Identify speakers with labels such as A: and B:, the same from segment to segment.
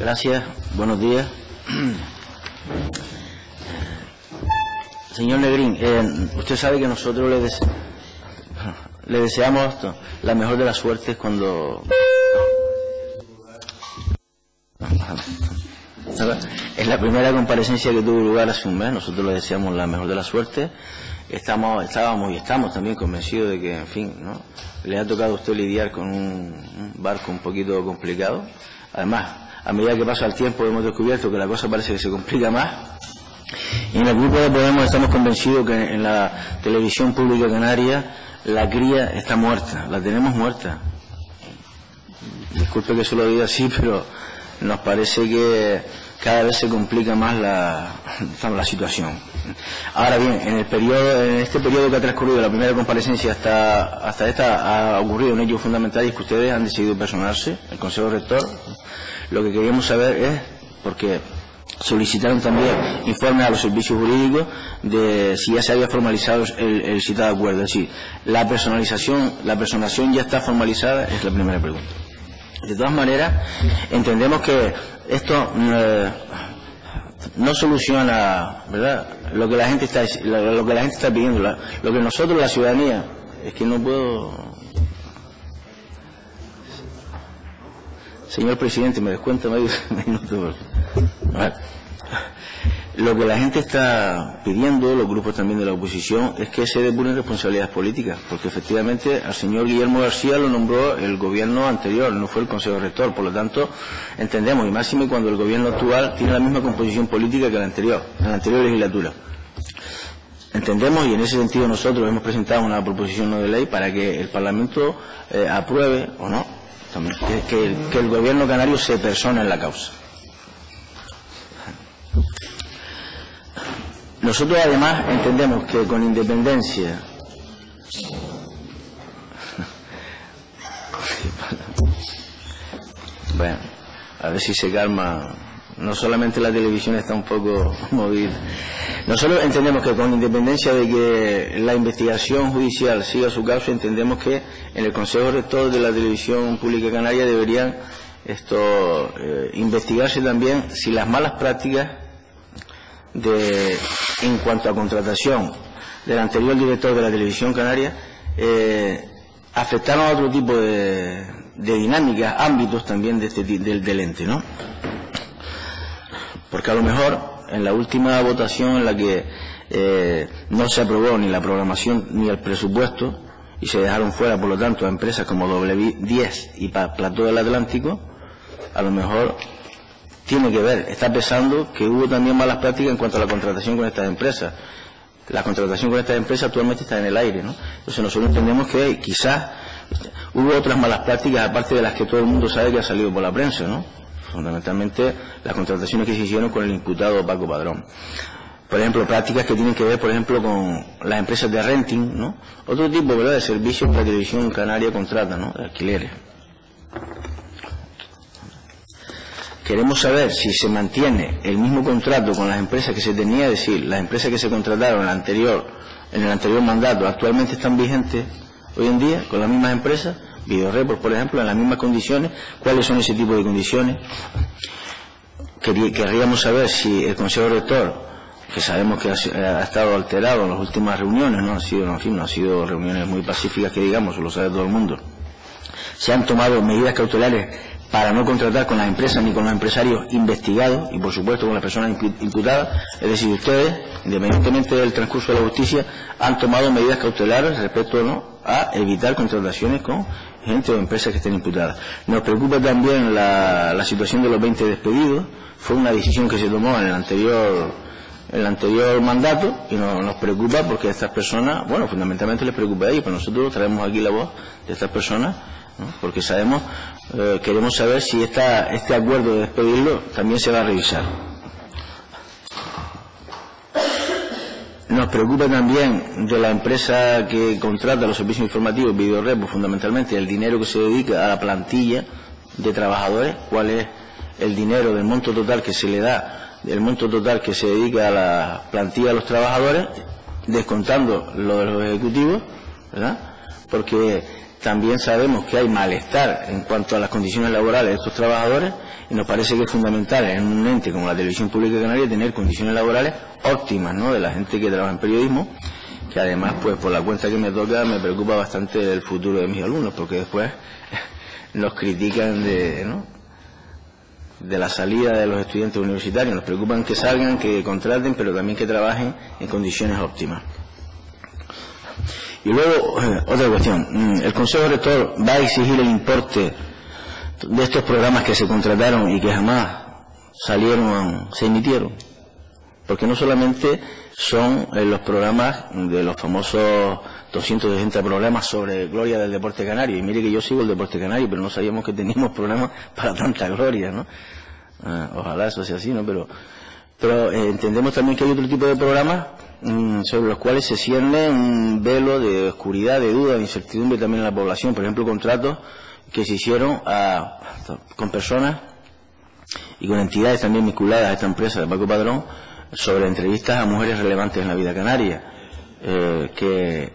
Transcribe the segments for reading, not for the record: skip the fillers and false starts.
A: Gracias, buenos días. Señor Negrín, usted sabe que nosotros le deseamos la mejor de las suertes cuando... Es la primera comparecencia que tuvo lugar hace un mes. Nosotros le deseamos la mejor de la suerte. Estábamos y estamos también convencidos de que, en fin, ¿no?, le ha tocado a usted lidiar con un barco un poquito complicado. Además, a medida que pasa el tiempo hemos descubierto que la cosa parece que se complica más. Y en el grupo de Podemos estamos convencidos que en la televisión pública canaria la cría está muerta, la tenemos muerta. Disculpe que se lo diga así, pero nos parece que cada vez se complica más la situación. Ahora bien, en este periodo que ha transcurrido la primera comparecencia hasta esta, ha ocurrido un hecho fundamental, y es que ustedes han decidido personarse, el Consejo Rector. Lo que queríamos saber es, porque solicitaron también informes a los servicios jurídicos de si ya se había formalizado el citado acuerdo. Es decir, la personación ya está formalizada, es la primera pregunta. De todas maneras, entendemos que esto no soluciona, ¿verdad?, lo que la gente está pidiendo, lo que nosotros, la ciudadanía, es que no puedo... Señor presidente, me descuenta medio minuto. Lo que la gente está pidiendo, los grupos también de la oposición, es que se depuren responsabilidades políticas, porque efectivamente al señor Guillermo García lo nombró el gobierno anterior, no fue el Consejo Rector. Por lo tanto, entendemos, y máxime cuando el gobierno actual tiene la misma composición política que en la anterior legislatura. Entendemos, y en ese sentido nosotros hemos presentado una proposición no de ley para que el Parlamento apruebe, o no, también, que el gobierno canario se persone en la causa. Nosotros además entendemos que con independencia bueno, a ver si se calma. No solamente la televisión está un poco movida. Nosotros entendemos que con independencia de que la investigación judicial siga su causa, entendemos que en el Consejo Rector de la Televisión Pública Canaria deberían investigarse también si las malas prácticas en cuanto a contratación del anterior director de la Televisión Canaria afectaron a otro tipo de dinámicas, ámbitos también de del ente, ¿no? Porque a lo mejor en la última votación en la que no se aprobó ni la programación ni el presupuesto y se dejaron fuera, por lo tanto, a empresas como W10 y Plató del Atlántico, a lo mejor tiene que ver, está pesando que hubo también malas prácticas en cuanto a la contratación con estas empresas. La contratación con estas empresas actualmente está en el aire, ¿no? Entonces nosotros entendemos que quizás hubo otras malas prácticas, aparte de las que todo el mundo sabe que ha salido por la prensa, ¿no? Fundamentalmente las contrataciones que se hicieron con el imputado Paco Padrón. Por ejemplo, prácticas que tienen que ver, por ejemplo, con las empresas de renting, ¿no? Otro tipo, ¿verdad?, de servicios que la Televisión Canaria contrata, ¿no?, de alquileres. Queremos saber si se mantiene el mismo contrato con las empresas que se tenía, es decir, las empresas que se contrataron en el anterior mandato actualmente están vigentes hoy en día con las mismas empresas. Videoreport, por ejemplo, en las mismas condiciones. ¿Cuáles son ese tipo de condiciones? Querríamos saber si el Consejo Rector, que sabemos que ha estado alterado en las últimas reuniones, no han sido reuniones muy pacíficas, que digamos, lo sabe todo el mundo, se han tomado medidas cautelares para no contratar con las empresas ni con los empresarios investigados y, por supuesto, con las personas imputadas. Es decir, ustedes, independientemente del transcurso de la justicia, han tomado medidas cautelares respecto, ¿no?, a evitar contrataciones con gente o empresas que estén imputadas. Nos preocupa también la situación de los 20 despedidos. Fue una decisión que se tomó en el anterior mandato y nos preocupa porque a estas personas, bueno, fundamentalmente les preocupa a ellos, pero nosotros traemos aquí la voz de estas personas, ¿no?, porque sabemos, queremos saber si este acuerdo de despedirlo también se va a revisar. Nos preocupa también de la empresa que contrata los servicios informativos, Videoreport, fundamentalmente el dinero que se dedica a la plantilla de trabajadores. ¿Cuál es el dinero del monto total que se le da, del monto total que se dedica a la plantilla de los trabajadores, descontando lo de los ejecutivos, ¿verdad? Porque también sabemos que hay malestar en cuanto a las condiciones laborales de estos trabajadores y nos parece que es fundamental en un ente como la Televisión Pública de Canarias tener condiciones laborales óptimas, ¿no?, de la gente que trabaja en periodismo, que además, pues por la cuenta que me toca, me preocupa bastante el futuro de mis alumnos, porque después nos critican de la salida de los estudiantes universitarios, nos preocupan que salgan, que contraten, pero también que trabajen en condiciones óptimas. Y luego, otra cuestión, el Consejo Rector va a exigir el importe de estos programas que se contrataron y que jamás se emitieron, porque no solamente son los programas de los famosos 260 programas sobre gloria del deporte canario, y mire que yo sigo el deporte canario, pero no sabíamos que teníamos programas para tanta gloria, ¿no? Ojalá eso sea así, ¿no? Pero entendemos también que hay otro tipo de programas sobre los cuales se cierne un velo de oscuridad, de duda, de incertidumbre también en la población. Por ejemplo, contratos que se hicieron con personas y con entidades también vinculadas a esta empresa de Paco Padrón sobre entrevistas a mujeres relevantes en la vida canaria, que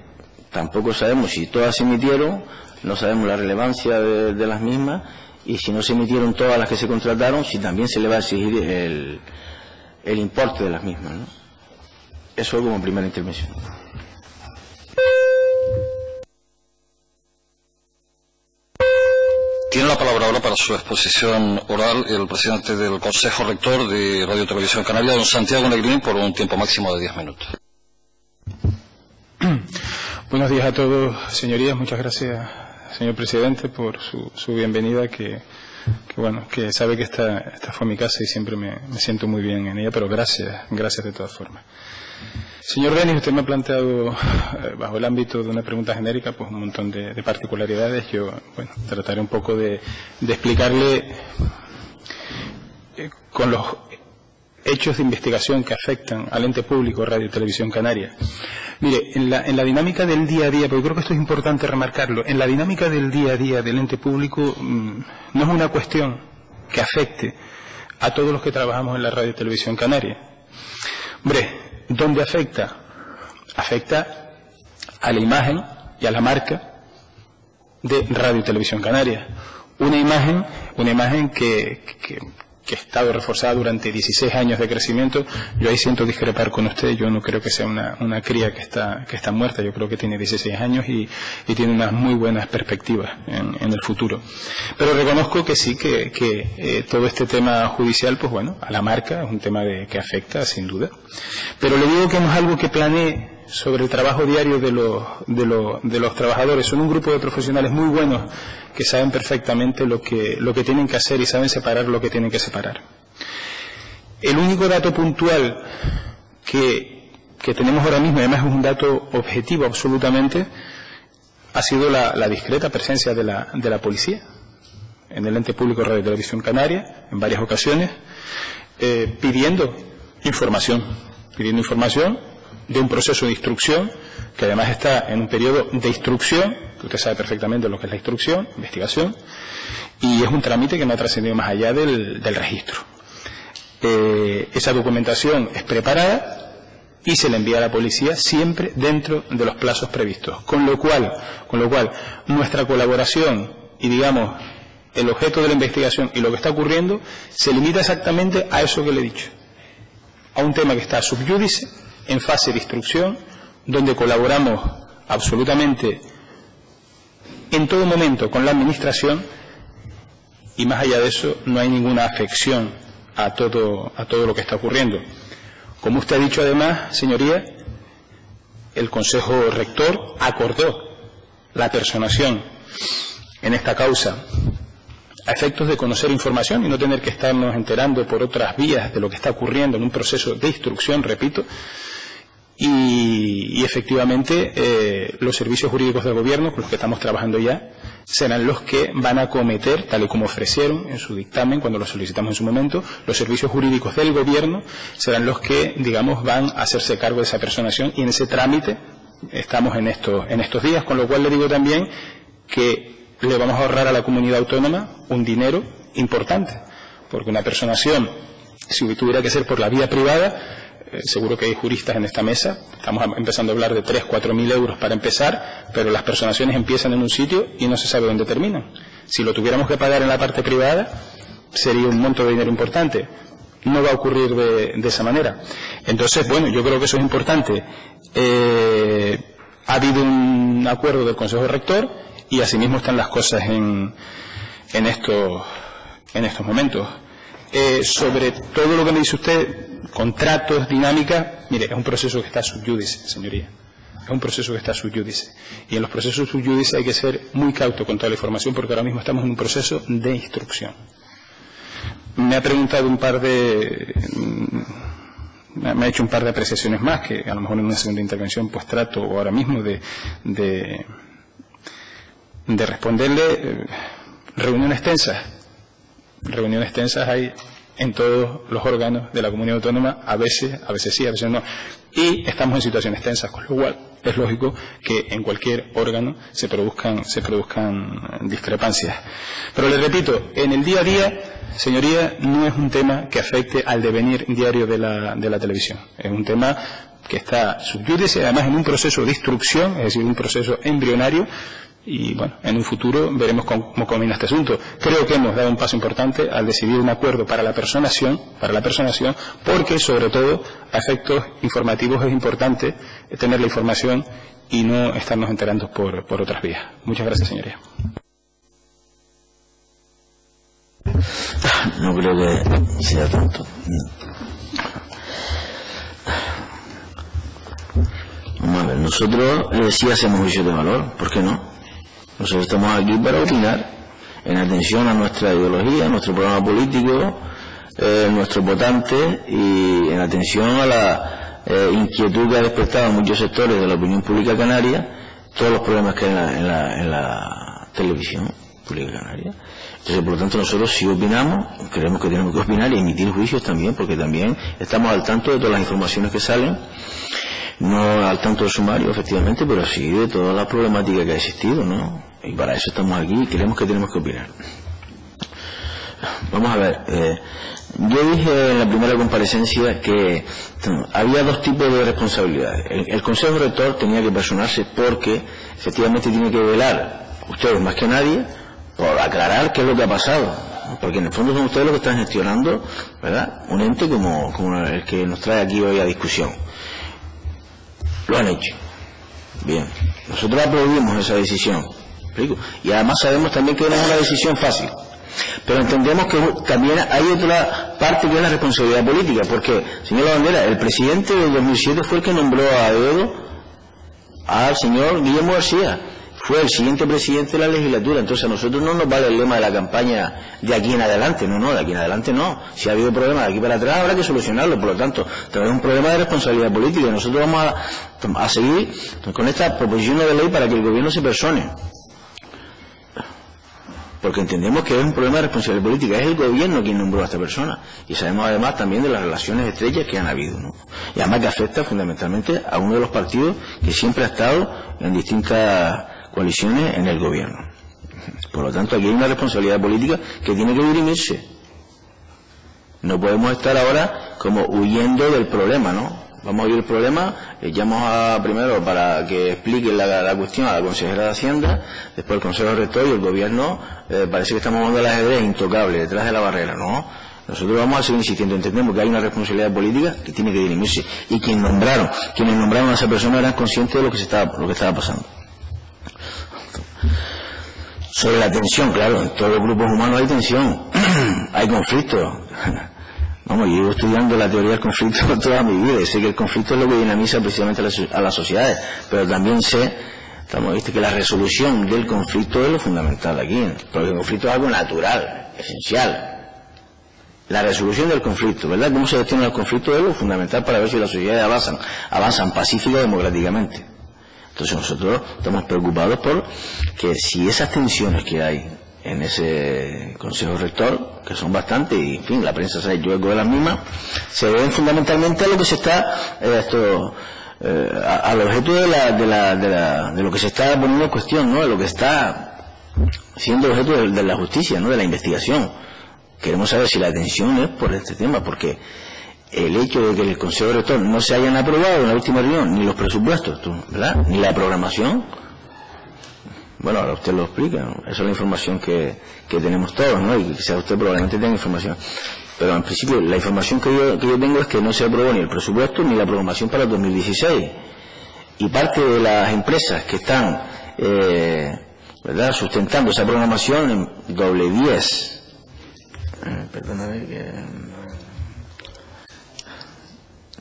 A: tampoco sabemos si todas se emitieron, no sabemos la relevancia de las mismas, y si no se emitieron todas las que se contrataron, si también se le va a exigir el importe de las mismas, ¿no? Eso como primera intervención.
B: Tiene la palabra ahora para su exposición oral el presidente del Consejo Rector de Radio Televisión Canaria, don Santiago Negrín, por un tiempo máximo de 10 minutos.
C: Buenos días a todos, señorías. Muchas gracias, señor presidente, por su bienvenida, que sabe que esta fue mi casa y siempre me siento muy bien en ella, pero gracias de todas formas. Señor Denis, usted me ha planteado, bajo el ámbito de una pregunta genérica, pues un montón de particularidades. Yo, trataré un poco de explicarle con los hechos de investigación que afectan al ente público Radio y Televisión Canaria. Mire, en la dinámica del día a día, porque creo que esto es importante remarcarlo, en la dinámica del día a día del ente público no es una cuestión que afecte a todos los que trabajamos en la Radio y Televisión Canaria. Hombre, ¿dónde afecta? Afecta a la imagen y a la marca de Radio y Televisión Canaria. Una imagen que ha estado reforzada durante 16 años de crecimiento. Yo ahí siento discrepar con usted. Yo no creo que sea una cría que está muerta. Yo creo que tiene 16 años y tiene unas muy buenas perspectivas en el futuro. Pero reconozco que sí, que todo este tema judicial, pues bueno, a la marca es un tema que afecta, sin duda. Pero le digo que no es algo que planee sobre el trabajo diario de los trabajadores. Son un grupo de profesionales muy buenos que saben perfectamente lo que tienen que hacer y saben separar lo que tienen que separar. El único dato puntual que tenemos ahora mismo, además es un dato objetivo absolutamente, ha sido la discreta presencia de la policía en el ente público Radio y Televisión Canaria, en varias ocasiones, pidiendo información de un proceso de instrucción, que además está en un periodo de instrucción, que usted sabe perfectamente lo que es la instrucción, investigación, y es un trámite que no ha trascendido más allá del registro. Esa documentación es preparada y se le envía a la policía siempre dentro de los plazos previstos, con lo cual nuestra colaboración y, digamos, el objeto de la investigación y lo que está ocurriendo se limita exactamente a eso que le he dicho, a un tema que está sub judice, en fase de instrucción, donde colaboramos absolutamente en todo momento con la administración, y más allá de eso no hay ninguna afección a todo lo que está ocurriendo. Como usted ha dicho además, señoría, el Consejo Rector acordó la personación en esta causa a efectos de conocer información y no tener que estarnos enterando por otras vías de lo que está ocurriendo en un proceso de instrucción, repito. Y efectivamente los servicios jurídicos del gobierno, con los que estamos trabajando ya, serán los que van a acometer, tal y como ofrecieron en su dictamen cuando lo solicitamos en su momento, los servicios jurídicos del gobierno serán los que, digamos, van a hacerse cargo de esa personación, y en ese trámite estamos en estos días, con lo cual le digo también que le vamos a ahorrar a la comunidad autónoma un dinero importante, porque una personación, si tuviera que ser por la vía privada, seguro que hay juristas en esta mesa, estamos empezando a hablar de 3.000 o 4.000 euros para empezar, pero las personaciones empiezan en un sitio y no se sabe dónde terminan. Si lo tuviéramos que pagar en la parte privada, sería un monto de dinero importante. No va a ocurrir de esa manera. Entonces, bueno, yo creo que eso es importante. Ha habido un acuerdo del Consejo Rector y asimismo están las cosas en estos momentos. Sobre todo lo que me dice usted, contratos, dinámica, mire, es un proceso que está sub judice, señoría. Es un proceso que está sub judice. Y en los procesos sub judice hay que ser muy cauto con toda la información porque ahora mismo estamos en un proceso de instrucción. Me ha preguntado me ha hecho un par de apreciaciones más que a lo mejor en una segunda intervención pues trato ahora mismo de responderle. Reuniones tensas hay en todos los órganos de la comunidad autónoma, a veces sí, a veces no, y estamos en situaciones tensas, con lo cual es lógico que en cualquier órgano se produzcan discrepancias. Pero le repito, en el día a día, señoría, no es un tema que afecte al devenir diario de la televisión. Es un tema que está sub judice, además en un proceso de instrucción, es decir, un proceso embrionario, y bueno, en un futuro veremos cómo combina este asunto. Creo que hemos dado un paso importante al decidir un acuerdo para la personación, porque sobre todo a efectos informativos es importante tener la información y no estarnos enterando por otras vías. Muchas gracias, señoría.
A: No creo que sea tanto. Vamos a ver, nosotros sí hacemos juicio de valor, ¿por qué no? Nosotros estamos aquí para opinar en atención a nuestra ideología, a nuestro programa político, nuestros votantes y en atención a la inquietud que ha despertado en muchos sectores de la opinión pública canaria, todos los problemas que hay en la televisión pública canaria. Entonces, por lo tanto, nosotros sí opinamos, creemos que tenemos que opinar y emitir juicios también, porque también estamos al tanto de todas las informaciones que salen, no al tanto del sumario, efectivamente, pero sí de toda la problemática que ha existido, ¿no? Y para eso estamos aquí y creemos que tenemos que opinar. Vamos a ver, yo dije en la primera comparecencia que había dos tipos de responsabilidades. El Consejo Rector tenía que personarse porque efectivamente tiene que velar, ustedes más que nadie, por aclarar qué es lo que ha pasado, porque en el fondo son ustedes los que están gestionando, ¿verdad?, un ente como el que nos trae aquí hoy a discusión. Lo han hecho. Bien. Nosotros aplaudimos esa decisión. ¿Explico? Y además sabemos también que no es una decisión fácil. Pero entendemos que también hay otra parte que es la responsabilidad política, porque, señor Lavandera, el presidente del 2007 fue el que nombró a Dedo al señor Guillermo García. Fue el siguiente presidente de la legislatura. Entonces a nosotros no nos vale el lema de la campaña de aquí en adelante. No, de aquí en adelante no. Si ha habido problemas de aquí para atrás habrá que solucionarlo. Por lo tanto, tenemos un problema de responsabilidad política y nosotros vamos a seguir con esta proposición de ley para que el gobierno se persone. Porque entendemos que es un problema de responsabilidad política. Es el gobierno quien nombró a esta persona. Y sabemos además también de las relaciones estrechas que han habido, ¿no? Y además que afecta fundamentalmente a uno de los partidos que siempre ha estado en distintas coaliciones en el gobierno. Por lo tanto, aquí hay una responsabilidad política que tiene que dirimirse. No podemos estar ahora como huyendo del problema, ¿no? Vamos a oír el problema, llamamos primero para que explique la cuestión a la consejera de Hacienda, después el Consejo Rector y el Gobierno. Parece que estamos jugando al ajedrez intocable, detrás de la barrera, ¿no? Nosotros vamos a seguir insistiendo, entendemos que hay una responsabilidad política que tiene que dirimirse, y quienes nombraron a esa persona eran conscientes de lo que estaba pasando. Sobre la tensión, claro, en todos los grupos humanos hay tensión, hay conflicto. Vamos, yo llevo estudiando la teoría del conflicto toda mi vida y sé que el conflicto es lo que dinamiza precisamente a las sociedades, pero también sé, que la resolución del conflicto es lo fundamental aquí, porque el conflicto es algo natural, esencial. La resolución del conflicto, ¿verdad? Cómo se gestiona el conflicto es lo fundamental para ver si las sociedades avanzan pacífica y democráticamente. Entonces nosotros estamos preocupados por que si esas tensiones que hay en ese Consejo Rector, que son bastantes, y en fin, la prensa se ha hecho eco de las mismas, se deben fundamentalmente a lo que se está, al objeto de lo que se está poniendo en cuestión, ¿no? De lo que está siendo objeto de la justicia, ¿no? De la investigación. Queremos saber si la tensión es por este tema, porque el hecho de que el Consejo Rector no se hayan aprobado en la última reunión ni los presupuestos, ¿verdad?, ni la programación, Bueno, ahora usted lo explica, ¿no? Esa es la información que tenemos todos, ¿no? Y quizás usted probablemente tenga información. Pero en principio la información que yo tengo es que no se aprobó ni el presupuesto ni la programación para el 2016. Y parte de las empresas que están ¿verdad?, sustentando esa programación en doble 10. Perdóname que...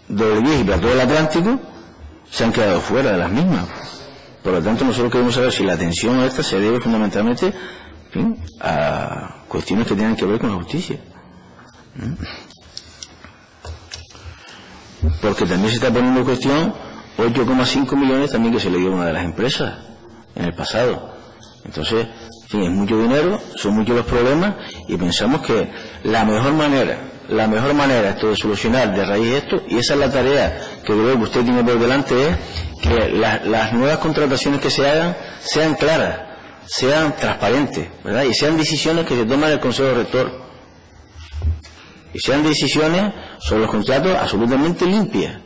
A: doble 10 y para todo el Atlántico se han quedado fuera de las mismas. Por lo tanto, nosotros queremos saber si la atención a esta se debe fundamentalmente, en fin, a cuestiones que tienen que ver con la justicia. Porque también se está poniendo en cuestión 8,5 millones también que se le dio a una de las empresas en el pasado. Entonces, en fin, es mucho dinero, son muchos los problemas y pensamos que la mejor manera esto de solucionar de raíz esto, y esa es la tarea que creo que usted tiene por delante, es que las nuevas contrataciones que se hagan sean claras, sean transparentes, ¿verdad? Y sean decisiones que se toman en el Consejo Rector. Y sean decisiones sobre los contratos absolutamente limpias.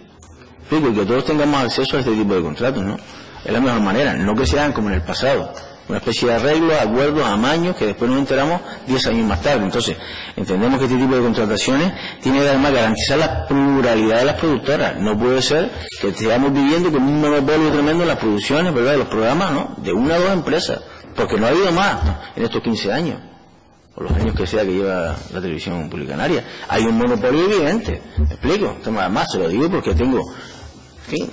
A: Y que todos tengamos acceso a este tipo de contratos, ¿no? Es la mejor manera, no que sean como en el pasado. Una especie de arreglos, acuerdos, amaños, que después nos enteramos 10 años más tarde. Entonces, entendemos que este tipo de contrataciones tiene que además garantizar la pluralidad de las productoras. No puede ser que estemos viviendo con un monopolio tremendo en las producciones, ¿verdad?, de los programas, ¿no?, de una o dos empresas, porque no ha habido más, ¿no?, en estos 15 años, o los años que sea que lleva la televisión pública canaria. Hay un monopolio evidente, ¿me explico? Además, se lo digo porque tengo... En fin,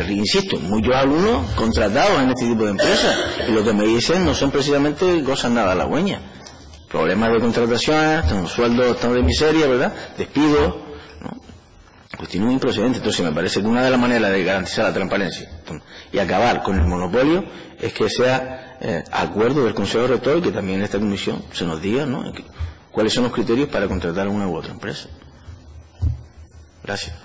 A: insisto, muchos alumnos contratados en este tipo de empresas, y lo que me dicen no son precisamente cosas nada halagüeñas. Problemas de contratación, sueldos tan de miseria, ¿verdad?, despidos, ¿no?, cuestiones muy improcedentes. Entonces me parece que una de las maneras de garantizar la transparencia y acabar con el monopolio es que sea acuerdo del Consejo Rector y que también en esta comisión se nos diga, ¿no?, cuáles son los criterios para contratar a una u otra empresa. Gracias.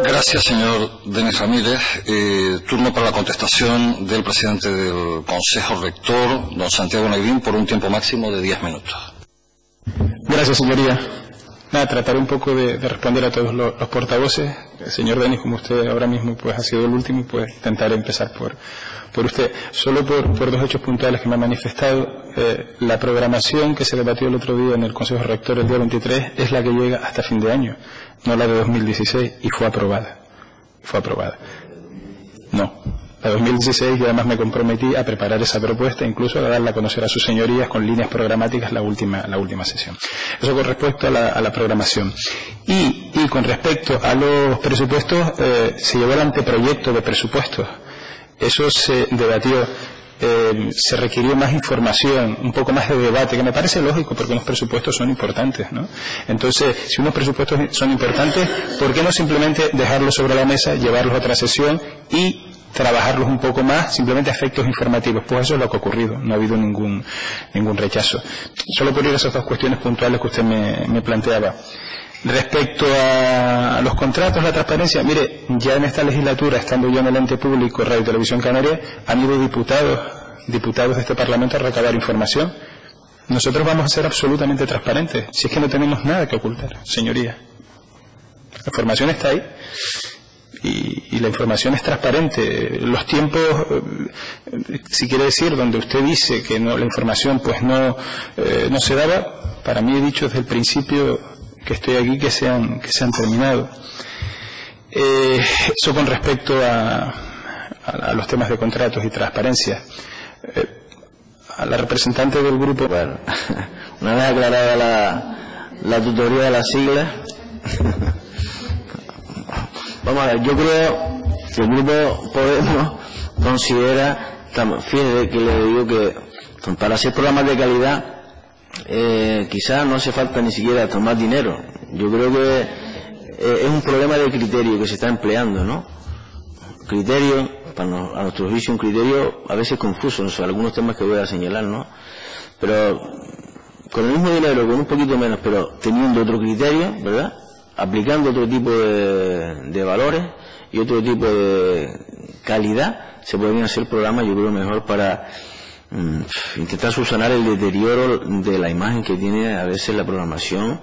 B: Gracias, señor Denis Ramírez. Turno para la contestación del presidente del Consejo Rector, don Santiago Negrín, por un tiempo máximo de 10 minutos.
C: Gracias, señoría. Nada, trataré un poco de responder a todos los portavoces. El señor Denis, como usted ahora mismo pues ha sido el último, pues intentaré empezar por usted. Solo por dos hechos puntuales que me ha manifestado. La programación que se debatió el otro día en el Consejo Rector el día 23 es la que llega hasta fin de año, no la de 2016, y fue aprobada. No, la de 2016, y además me comprometí a preparar esa propuesta, incluso a darla a conocer a sus señorías con líneas programáticas la última sesión. Eso con respecto a la programación. Y con respecto a los presupuestos, se llevó el anteproyecto de presupuestos. Eso se debatió, se requirió más información, un poco más de debate, que me parece lógico porque unos presupuestos son importantes, ¿no? Entonces, si unos presupuestos son importantes, ¿por qué no simplemente dejarlos sobre la mesa, llevarlos a otra sesión y trabajarlos un poco más, simplemente a efectos informativos? Pues eso es lo que ha ocurrido, no ha habido ningún rechazo. Solo por ir a esas dos cuestiones puntuales que usted me planteaba. Respecto a los contratos, la transparencia, mire, ya en esta legislatura, estando yo en el ente público Radio Televisión Canaria, han ido diputados de este Parlamento a recabar información. Nosotros vamos a ser absolutamente transparentes, si es que no tenemos nada que ocultar, señoría. La información está ahí y la información es transparente. Los tiempos, si quiere decir, donde usted dice que no, la información pues no se daba, para mí he dicho desde el principio que estoy aquí que se han terminado. Eso con respecto a los temas de contratos y transparencia. A la representante del grupo.
A: Bueno, una vez aclarada la tutoría de las siglas, vamos a ver, yo creo que el grupo Podemos considera, fíjese que le digo que para hacer programas de calidad quizás no hace falta ni siquiera tomar dinero. Yo creo que es un problema de criterio que se está empleando, ¿no? Criterio, a nuestro juicio, un criterio a veces confuso, no sé, algunos temas que voy a señalar, ¿no? Pero con el mismo dinero, con un poquito menos, pero teniendo otro criterio, ¿verdad?, aplicando otro tipo de valores y otro tipo de calidad, se podrían hacer programas, yo creo, mejor para intentar subsanar el deterioro de la imagen que tiene a veces la programación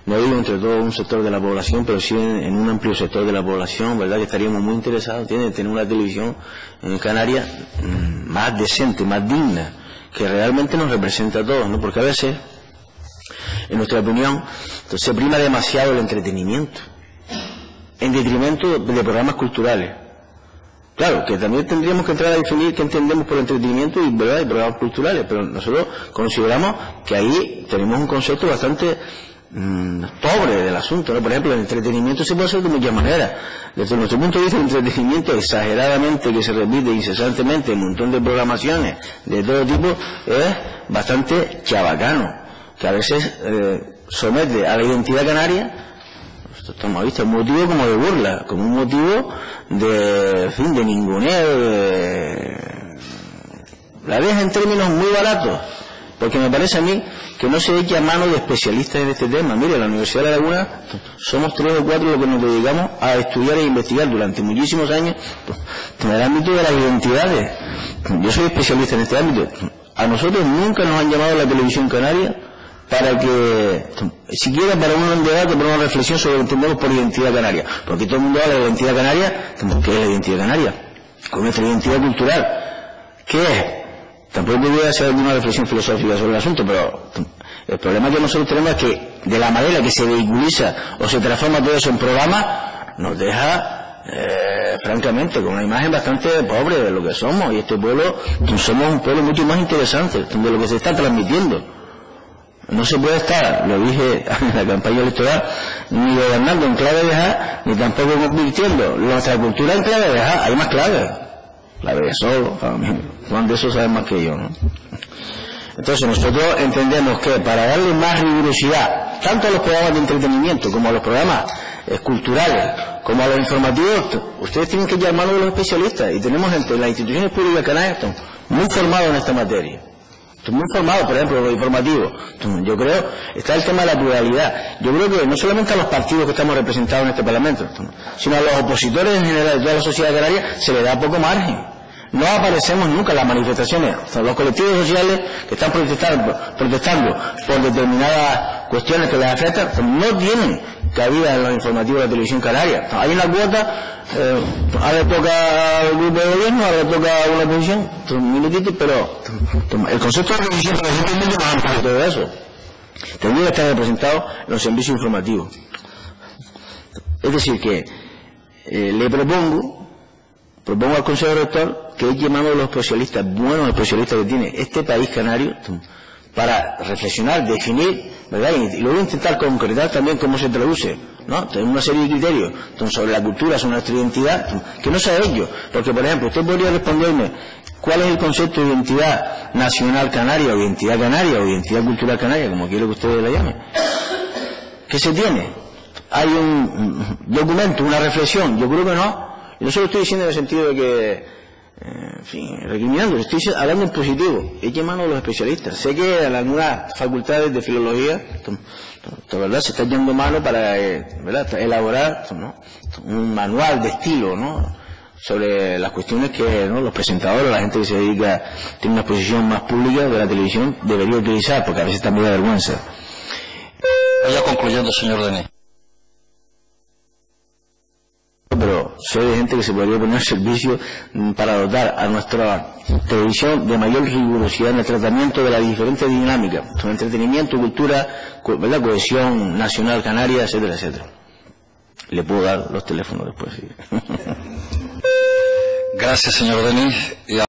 A: no digo entre todo un sector de la población, pero sí en un amplio sector de la población, ¿verdad?, que estaríamos muy interesados en tener una televisión en Canarias más decente, más digna, que realmente nos representa a todos, ¿no? Porque a veces, en nuestra opinión, se prima demasiado el entretenimiento, en detrimento de programas culturales. Claro, que también tendríamos que entrar a definir qué entendemos por entretenimiento y, ¿verdad?, y programas culturales, pero nosotros consideramos que ahí tenemos un concepto bastante pobre del asunto, ¿no? Por ejemplo, el entretenimiento se puede hacer de muchas maneras. Desde nuestro punto de vista, el entretenimiento exageradamente, que se repite incesantemente en un montón de programaciones de todo tipo, es bastante chabacano, que a veces somete a la identidad canaria, esto hemos visto, un motivo como de burla, como un motivo de, en fin, de ninguneo, la deja en términos muy baratos, porque me parece a mí que no se echa mano de especialistas en este tema. Mire, en la Universidad de La Laguna somos 3 o 4 los que nos dedicamos a estudiar e investigar durante muchísimos años en el ámbito de las identidades. Yo soy especialista en este ámbito. A nosotros nunca nos han llamado a la televisión canaria para que, siquiera para un debate, para una reflexión sobre lo que entendemos por identidad canaria, porque todo el mundo habla de la identidad canaria. ¿Qué es la identidad canaria? Con nuestra identidad cultural, ¿qué es? Tampoco voy a hacer alguna reflexión filosófica sobre el asunto, pero el problema que nosotros tenemos es que de la manera que se vehiculiza o se transforma todo eso en programa, nos deja francamente con una imagen bastante pobre de lo que somos, y este pueblo, somos un pueblo mucho más interesante de lo que se está transmitiendo. No se puede estar, lo dije en la campaña electoral, ni gobernando en clave de ja, ni tampoco convirtiendo nuestra cultura en clave de ja. Hay más claves, clave de sol, Juan de eso sabe más que yo, ¿no? Entonces nosotros entendemos que para darle más rigurosidad tanto a los programas de entretenimiento como a los programas culturales, como a los informativos, ustedes tienen que llamar a los especialistas, y tenemos gente en las instituciones públicas canarias muy formados en esta materia. Muy informados, por ejemplo, los informativos. Yo creo, está el tema de la pluralidad. Yo creo que no solamente a los partidos que estamos representados en este Parlamento, sino a los opositores en general de toda la sociedad canaria se le da poco margen. No aparecemos nunca en las manifestaciones. Los colectivos sociales que están protestando por determinadas cuestiones que les afectan, no tienen cabida en los informativos de la televisión canaria. Hay una cuota, ahora le toca al grupo de gobierno, ahora le toca a una oposición, un minutito, pero el concepto de televisión para el mundo más amplio de todo eso. Tendría que estar representado en los servicios informativos. Es decir, que le propongo al Consejo Rector que es llamado a los especialistas, buenos especialistas que tiene este país canario, para reflexionar, definir, ¿verdad? Y luego intentar concretar también cómo se traduce, ¿no? Tener una serie de criterios sobre la cultura, sobre nuestra identidad, que no sea ello. Porque, por ejemplo, usted podría responderme cuál es el concepto de identidad nacional canaria, o identidad cultural canaria, como quiero que ustedes la llamen. ¿Qué se tiene? ¿Hay un documento, una reflexión? Yo creo que no. Y no se lo estoy diciendo en el sentido de que, en fin, recriminando, estoy hablando en positivo. He llamado a los especialistas. Sé que en algunas facultades de filología, ¿verdad?, se está echando mano para, ¿verdad?, elaborar, ¿no?, un manual de estilo, ¿no?, sobre las cuestiones que, ¿no?, los presentadores, la gente que se dedica, tiene una exposición más pública de la televisión, debería utilizar, porque a veces también da vergüenza.
B: Ya concluyendo, señor Denis.
A: Pero sé de gente que se podría poner servicio para dotar a nuestra televisión de mayor rigurosidad en el tratamiento de las diferentes dinámicas, sobre entretenimiento, cultura, ¿verdad?, cohesión nacional canaria, etcétera, etcétera. Le puedo dar los teléfonos después, sí.
B: Gracias, señor Denis.